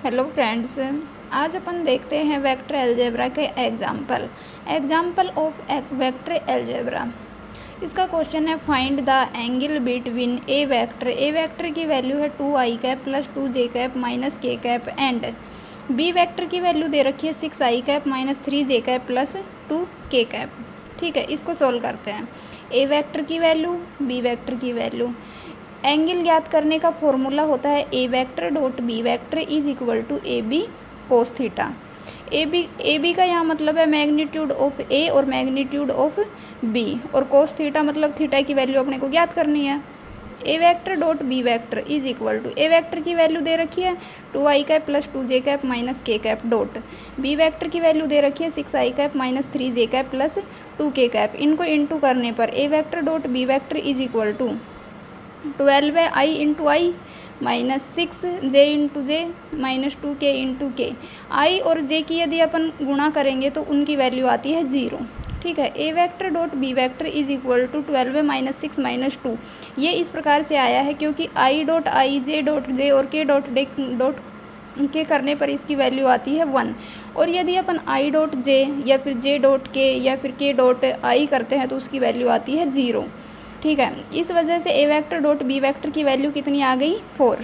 Hello friends, आज अपन देखते हैं वेक्टर अलजेब्रा के एग्जाम्पल ऑफ वेक्टर अलजेब्रा। इसका क्वेश्चन है find the angle between A vector की वैल्यू है 2i cap plus 2j cap minus k cap and B vector की वैल्यू दे रखी है 6i cap minus 3j cap plus 2k cap. ठीक है, इसको सोल्व करते हैं। ए वेक्टर की वैल्यू, बी वेक्टर की वैल्यू। एंगल ज्ञात करने का फॉर्मूला होता है A vector dot B vector is equal to A B cos theta. A B का यहाँ मतलब है मैग्नीट्यूड ऑफ ए और मैग्नीट्यूड ऑफ बी, और कोस थीटा मतलब थीटा की वैल्यू अपने को ज्ञात करनी है। A vector dot B vector is equal to A vector की वैल्यू दे रखी है 2i cap plus 2j cap minus k cap dot B vector की वैल्यू दे रखी है 6i cap minus 3j cap plus 2k cap. इनको into करने पर A vector dot B vector is equal to 12i into I minus 6j into J minus 2k into के। आई और जे की यदि अपन गुणा करेंगे तो उनकी वैल्यू आती है 0। ठीक है, A vector dot B vector is equal to 12 minus 6 minus 2। ये इस प्रकार से आया है क्योंकि I dot I, J dot J और के डॉट के करने पर इसकी वैल्यू आती है 1। और यदि अपन आई डॉट जे या फिर जे डॉट के या फिर के डॉट आई करते हैं तो उसकी वैल्यू आती है 0। ठीक है, इस वजह से A vector dot B vector की वैल्यू कितनी आ गई 4।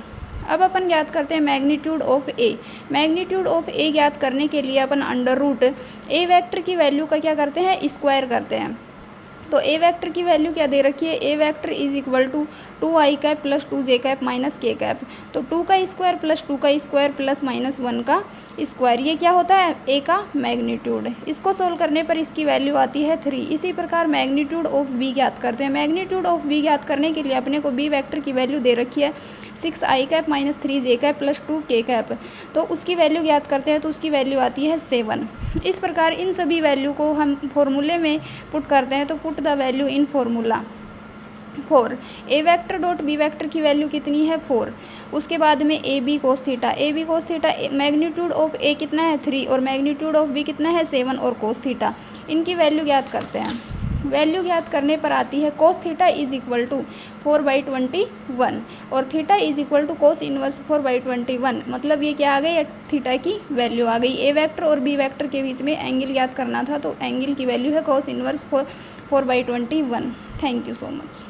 अब अपन ज्ञात करते हैं magnitude of A. Magnitude of A ज्ञात करने के लिए अपन अंडर रूट ए वेक्टर की वैल्यू का क्या करते हैं, स्क्वायर करते हैं। तो ए वेक्टर की वैल्यू क्या दे रखी है, A vector is equal to 2i cap plus 2j cap minus k cap. तो 2 का स्क्वायर प्लस 2 का स्क्वायर प्लस माइनस 1 का स्क्वायर, ये क्या होता है ए का मैग्नीट्यूड। इसको सोल्व करने पर इसकी वैल्यू आती है 3। इसी प्रकार मैग्नीट्यूड ऑफ बी ज्ञात करते हैं। मैग्नीट्यूड ऑफ बी ज्ञात करने के लिए अपने को बी वेक्टर की वैल्यू दे रखी है 6i cap minus 3j cap plus 2k cap. तो उसकी वैल्यू ज्ञात करते हैं तो उसकी वैल्यू आती है 7। इस प्रकार इन सभी वैल्यू को हम फॉर्मूले में पुट करते हैं तो put the value in formula 4। A vector dot B vector की वैल्यू कितनी है 4। उसके बाद में A B cos theta, A B cos theta magnitude of A कितना है 3 और मैग्नीट्यूड ऑफ बी कितना है 7 और कोस थीटा। इनकी वैल्यू ज्ञात करते हैं। वैल्यू ज्ञात करने पर आती है cos theta is equal to 4/21 और theta is equal to cos inverse 4/21। मतलब ये क्या आ गई, थीटा की वैल्यू आ गई। ए वेक्टर और बी वेक्टर के बीच में एंगल ज्ञात करना था तो एंगल की वैल्यू है कोस inverse 4/21। Thank you so much.